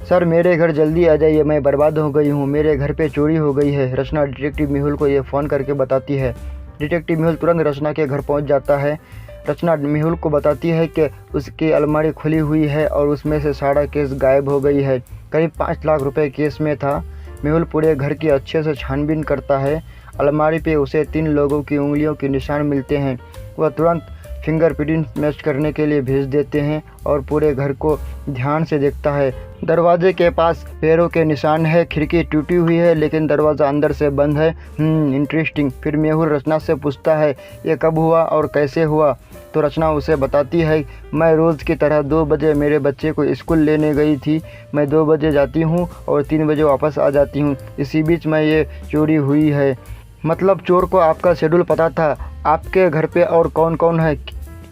Sir मेरे घर जल्दी आ जाइए, मैं बर्बाद हो गई हूँ, मेरे घर पे चोरी हो गई है। रचना डिटेक्टिव मेहुल को ये फ़ोन करके बताती है। डिटेक्टिव मेहुल तुरंत रचना के घर पहुँच जाता है। रचना मेहुल को बताती है कि उसकी अलमारी खुली हुई है और उसमें से सारा केस गायब हो गई है। करीब 5 लाख रुपए केस में था। मेहुल पूरे घर की अच्छे से छानबीन करता है। अलमारी पे उसे 3 लोगों की उंगलियों के निशान मिलते हैं। वह तुरंत फिंगरप्रिंट मैच करने के लिए भेज देते हैं और पूरे घर को ध्यान से देखता है। दरवाजे के पास पैरों के निशान है, खिड़की टूटी हुई है लेकिन दरवाज़ा अंदर से बंद है। इंटरेस्टिंग। फिर मेहुल रचना से पूछता है ये कब हुआ और कैसे हुआ। तो रचना उसे बताती है मैं रोज़ की तरह 2 बजे मेरे बच्चे को स्कूल लेने गई थी। मैं 2 बजे जाती हूँ और 3 बजे वापस आ जाती हूँ। इसी बीच में ये चोरी हुई है। मतलब चोर को आपका शेड्यूल पता था। आपके घर पे और कौन कौन है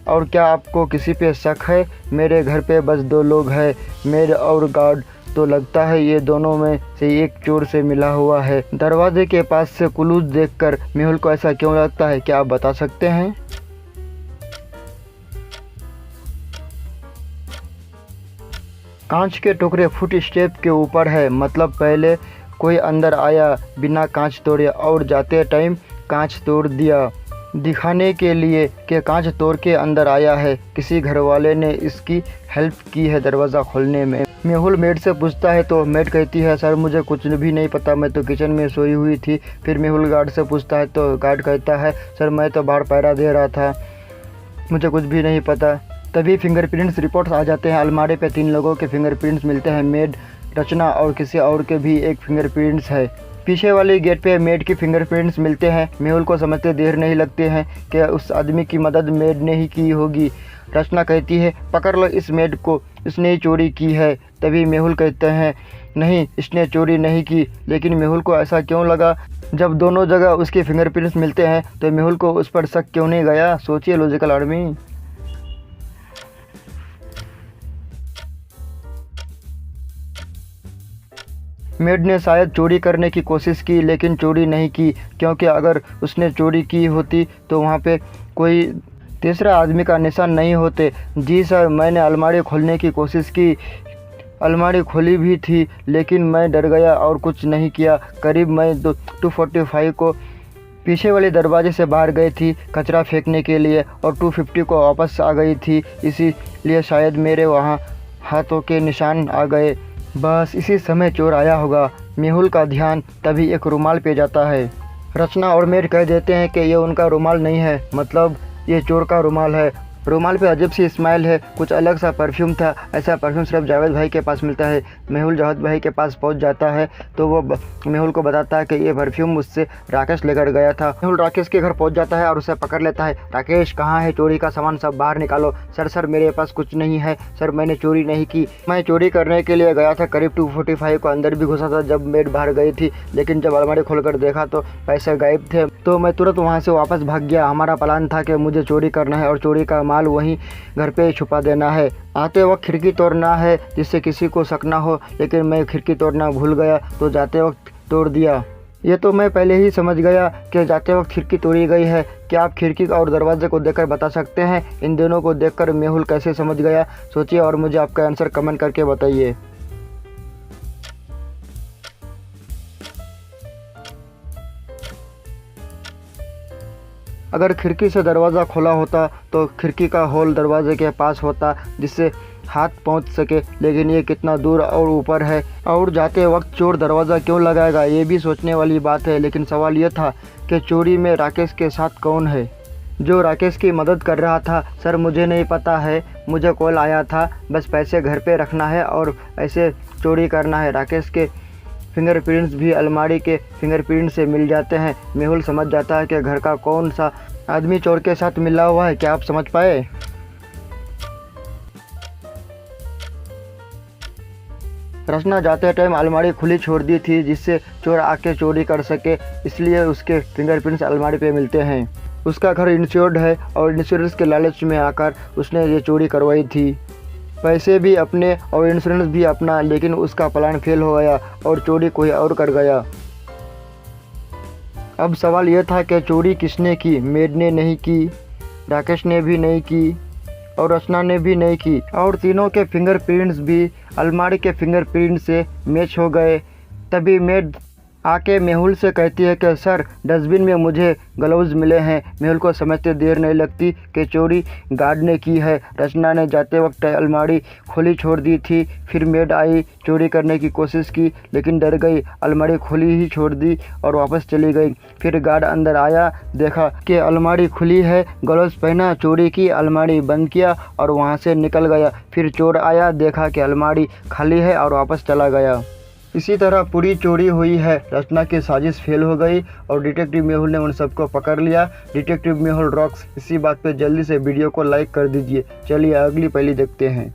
और क्या आपको किसी पे शक है? मेरे घर पे बस 2 लोग हैं, मेड और गार्ड। तो लगता है ये दोनों में से एक चोर से मिला हुआ है। दरवाजे के पास से क्लूज देखकर मेहुल को ऐसा क्यों लगता है, क्या आप बता सकते हैं? कांच के टुकड़े फुट स्टेप के ऊपर है, मतलब पहले कोई अंदर आया बिना कांच तोड़े और जाते टाइम कांच तोड़ दिया, दिखाने के लिए कि कांच तोड़ के अंदर आया है। किसी घरवाले ने इसकी हेल्प की है दरवाज़ा खोलने में। मेहुल मेड से पूछता है तो मेड कहती है सर मुझे कुछ भी नहीं पता, मैं तो किचन में सोई हुई थी। फिर मेहुल गार्ड से पूछता है तो गार्ड कहता है सर मैं तो बाहर पहरा दे रहा था, मुझे कुछ भी नहीं पता। तभी फिंगरप्रिंट्स रिपोर्ट्स आ जाते हैं। अलमारी पे 3 लोगों के फिंगरप्रिंट्स मिलते हैं, मेड, रचना और किसी और के भी एक फिंगरप्रिंट्स है। पीछे वाले गेट पे मेड की फिंगरप्रिंट्स मिलते हैं। मेहुल को समझते देर नहीं लगते हैं कि उस आदमी की मदद मेड ने ही की होगी। रचना कहती है पकड़ लो इस मेड को, इसने ही चोरी की है। तभी मेहुल कहते हैं नहीं इसने चोरी नहीं की। लेकिन मेहुल को ऐसा क्यों लगा? जब दोनों जगह उसके फिंगरप्रिंट्स मिलते हैं तो मेहुल को उस पर शक क्यों नहीं गया? सोचिए लॉजिकल आदमी। मेड ने शायद चोरी करने की कोशिश की लेकिन चोरी नहीं की, क्योंकि अगर उसने चोरी की होती तो वहाँ पे कोई तीसरा आदमी का निशान नहीं होते। जी सर मैंने अलमारी खोलने की कोशिश की, अलमारी खोली भी थी लेकिन मैं डर गया और कुछ नहीं किया। करीब मैं 245 को पीछे वाले दरवाजे से बाहर गई थी कचरा फेंकने के लिए और 250 को वापस आ गई थी, इसीलिए शायद मेरे वहाँ हाथों के निशान आ गए। बस इसी समय चोर आया होगा। मेहुल का ध्यान तभी एक रुमाल पे जाता है। रचना और मेड कह देते हैं कि ये उनका रुमाल नहीं है, मतलब ये चोर का रुमाल है। रुमाल पे अजीब सी स्माइल है, कुछ अलग सा परफ्यूम था। ऐसा परफ्यूम सिर्फ जावेद भाई के पास मिलता है। मेहुल जावेद भाई के पास पहुंच जाता है तो वो मेहुल को बताता है कि ये परफ्यूम मुझसे राकेश लेकर गया था। मेहुल राकेश के घर पहुंच जाता है और उसे पकड़ लेता है। राकेश कहाँ है? चोरी का सामान सब बाहर निकालो। सर मेरे पास कुछ नहीं है सर, मैंने चोरी नहीं की। मैं चोरी करने के लिए गया था, करीब 245 को अंदर भी घुसा था जब मेड बाहर गई थी, लेकिन जब अलमारी खोलकर देखा तो पैसे गायब थे, तो मैं तुरंत वहाँ से वापस भाग गया। हमारा प्लान था कि मुझे चोरी करना है और चोरी का माल वहीं घर पे छुपा देना है। आते वक्त खिड़की तोड़ना है जिससे किसी को शक ना हो, लेकिन मैं खिड़की तोड़ना भूल गया तो जाते वक्त तोड़ दिया। ये तो मैं पहले ही समझ गया कि जाते वक्त खिड़की तोड़ी गई है। क्या आप खिड़की और दरवाजे को देखकर बता सकते हैं इन दोनों को देखकर मेहुल कैसे समझ गया? सोचिए और मुझे आपका आंसर कमेंट करके बताइए। अगर खिड़की से दरवाज़ा खुला होता तो खिड़की का होल दरवाजे के पास होता जिससे हाथ पहुंच सके, लेकिन ये कितना दूर और ऊपर है और जाते वक्त चोर दरवाज़ा क्यों लगाएगा? ये भी सोचने वाली बात है। लेकिन सवाल ये था कि चोरी में राकेश के साथ कौन है जो राकेश की मदद कर रहा था? सर मुझे नहीं पता है, मुझे कॉल आया था, बस पैसे घर पे रखना है और ऐसे चोरी करना है। राकेश के फिंगरप्रिंट्स भी अलमारी के फिंगरप्रिंट से मिल जाते हैं। मेहुल समझ जाता है कि घर का कौन सा आदमी चोर के साथ मिला हुआ है। क्या आप समझ पाए? रचना जाते टाइम अलमारी खुली छोड़ दी थी जिससे चोर आके चोरी कर सके, इसलिए उसके फिंगरप्रिंट्स अलमारी पे मिलते हैं। उसका घर इंश्योर्ड है और इंश्योरेंस के लालच में आकर उसने ये चोरी करवाई थी। पैसे भी अपने और इंश्योरेंस भी अपना, लेकिन उसका प्लान फेल हो गया और चोरी कोई और कर गया। अब सवाल यह था कि चोरी किसने की? मेड ने नहीं की, राकेश ने भी नहीं की और रचना ने भी नहीं की, और तीनों के फिंगरप्रिंट्स भी अलमारी के फिंगरप्रिंट से मैच हो गए। तभी मेड आके मेहुल से कहती है कि सर, डस्टबिन में मुझे ग्लव्स मिले हैं। मेहुल को समझते देर नहीं लगती कि चोरी गार्ड ने की है। रचना ने जाते वक्त अलमारी खुली छोड़ दी थी। फिर मेड आई, चोरी करने की कोशिश की लेकिन डर गई, अलमारी खुली ही छोड़ दी और वापस चली गई। फिर गार्ड अंदर आया, देखा कि अलमारी खुली है, ग्लव्स पहना, चोरी की, अलमारी बंद किया और वहाँ से निकल गया। फिर चोर आया, देखा कि अलमारी खाली है और वापस चला गया। इसी तरह पूरी चोरी हुई है। रचना की साजिश फेल हो गई और डिटेक्टिव मेहुल ने उन सबको पकड़ लिया। Detective Mehul rocks. इसी बात पे जल्दी से वीडियो को लाइक कर दीजिए। चलिए अगली पहली देखते हैं।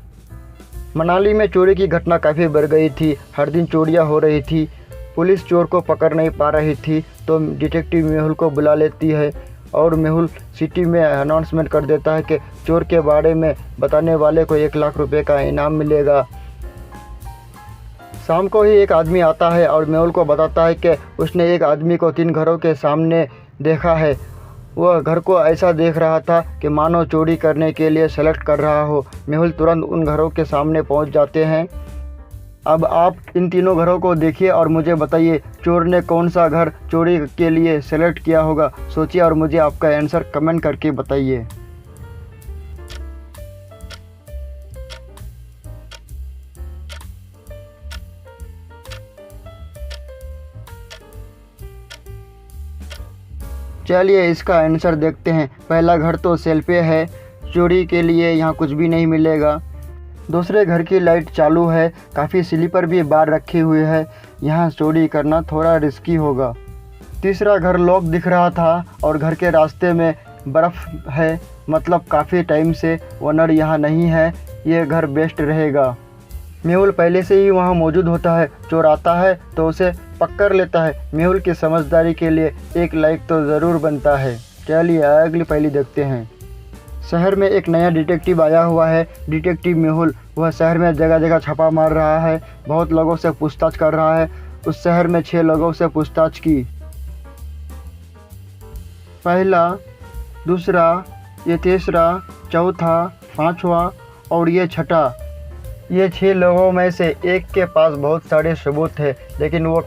मनाली में चोरी की घटना काफ़ी बढ़ गई थी। हर दिन चोरियां हो रही थी। पुलिस चोर को पकड़ नहीं पा रही थी तो डिटेक्टिव मेहुल को बुला लेती है और मेहुल सिटी में अनाउंसमेंट कर देता है कि चोर के बारे में बताने वाले को 1 लाख रुपए का इनाम मिलेगा। शाम को ही एक आदमी आता है और मेहुल को बताता है कि उसने एक आदमी को 3 घरों के सामने देखा है। वह घर को ऐसा देख रहा था कि मानो चोरी करने के लिए सेलेक्ट कर रहा हो। मेहुल तुरंत उन घरों के सामने पहुंच जाते हैं। अब आप इन तीनों घरों को देखिए और मुझे बताइए चोर ने कौन सा घर चोरी के लिए सेलेक्ट किया होगा। सोचिए और मुझे आपका आंसर कमेंट करके बताइए। चलिए इसका आंसर देखते हैं। पहला घर तो सेल पे है, चोरी के लिए यहाँ कुछ भी नहीं मिलेगा। दूसरे घर की लाइट चालू है, काफ़ी स्लीपर भी बाहर रखी हुई है, यहाँ चोरी करना थोड़ा रिस्की होगा। तीसरा घर लॉक दिख रहा था और घर के रास्ते में बर्फ़ है, मतलब काफ़ी टाइम से ओनर यहाँ नहीं है, ये घर बेस्ट रहेगा। मेहुल पहले से ही वहाँ मौजूद होता है, चोर आता है तो उसे पकड़ लेता है। मेहुल की समझदारी के लिए 1 लाइक तो ज़रूर बनता है। चलिए अगली पहली देखते हैं। शहर में एक नया डिटेक्टिव आया हुआ है, डिटेक्टिव मेहुल। वह शहर में जगह जगह छापा मार रहा है, बहुत लोगों से पूछताछ कर रहा है। उस शहर में 6 लोगों से पूछताछ की, पहला, दूसरा, ये तीसरा, चौथा, 5वां और ये छठा। ये 6 लोगों में से एक के पास बहुत सारे सबूत है लेकिन वो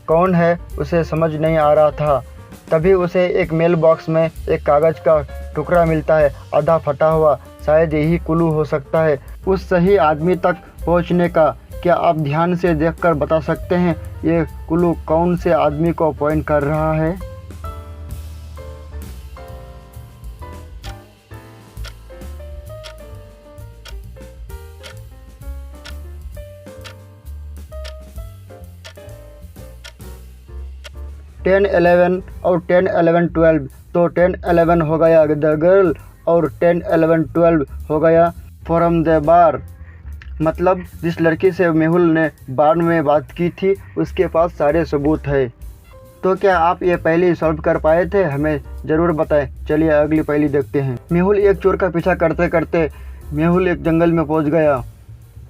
कौन है उसे समझ नहीं आ रहा था। तभी उसे एक मेल बॉक्स में एक कागज़ का टुकड़ा मिलता है, आधा फटा हुआ। शायद यही क्लू हो सकता है उस सही आदमी तक पहुंचने का। क्या आप ध्यान से देखकर बता सकते हैं ये क्लू कौन से आदमी को पॉइंट कर रहा है? टेन 11 और 10 11 12, तो 10 11 हो गया द गर्ल और 10 11 12 हो गया फ्रॉम द बार। मतलब जिस लड़की से मेहुल ने बार में बात की थी उसके पास सारे सबूत है। तो क्या आप ये पहले सॉल्व कर पाए थे? हमें ज़रूर बताएं। चलिए अगली पहली देखते हैं। मेहुल एक चोर का पीछा करते करते मेहुल एक जंगल में पहुंच गया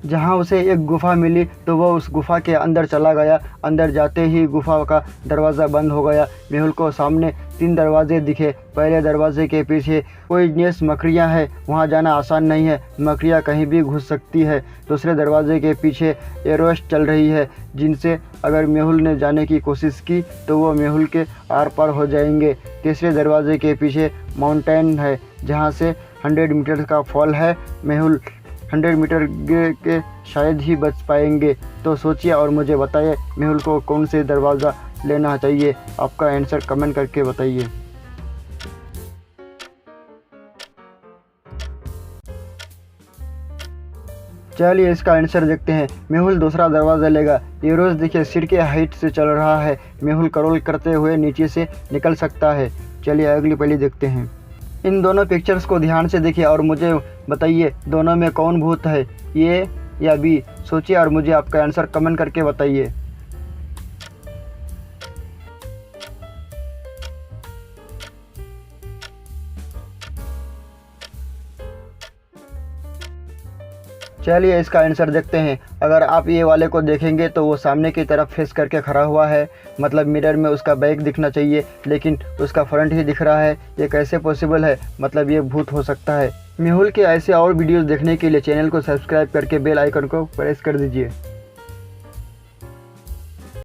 जहां उसे एक गुफा मिली तो वह उस गुफा के अंदर चला गया। अंदर जाते ही गुफा का दरवाज़ा बंद हो गया। मेहुल को सामने 3 दरवाजे दिखे। पहले दरवाजे के पीछे कोई नेस मकड़ियाँ हैं, वहाँ जाना आसान नहीं है, मकड़ियाँ कहीं भी घुस सकती है। दूसरे दरवाजे के पीछे एरोस चल रही है जिनसे अगर मेहुल ने जाने की कोशिश की तो वो मेहुल के आर पार हो जाएंगे। तीसरे दरवाजे के पीछे माउंटेन है जहाँ से 100 मीटर का फॉल है। मेहुल 100 मीटर गिर के शायद ही बच पाएंगे। तो सोचिए और मुझे बताइए मेहुल को कौन से दरवाज़ा लेना चाहिए। आपका आंसर कमेंट करके बताइए। चलिए इसका आंसर देखते हैं। मेहुल दूसरा दरवाज़ा लेगा। ये रोज़ देखिए सिर के हाइट से चल रहा है। मेहुल क्रॉल करते हुए नीचे से निकल सकता है। चलिए अगली पहली देखते हैं। इन दोनों पिक्चर्स को ध्यान से देखिए और मुझे बताइए दोनों में कौन भूत है, ए या बी। सोचिए और मुझे आपका आंसर कमेंट करके बताइए। चलिए इसका आंसर देखते हैं। अगर आप ये वाले को देखेंगे तो वो सामने की तरफ फेस करके खड़ा हुआ है, मतलब मिरर में उसका बैक दिखना चाहिए लेकिन उसका फ्रंट ही दिख रहा है। ये कैसे पॉसिबल है? मतलब ये भूत हो सकता है। मेहुल के ऐसे और वीडियोस देखने के लिए चैनल को सब्सक्राइब करके बेल आइकन को प्रेस कर दीजिए।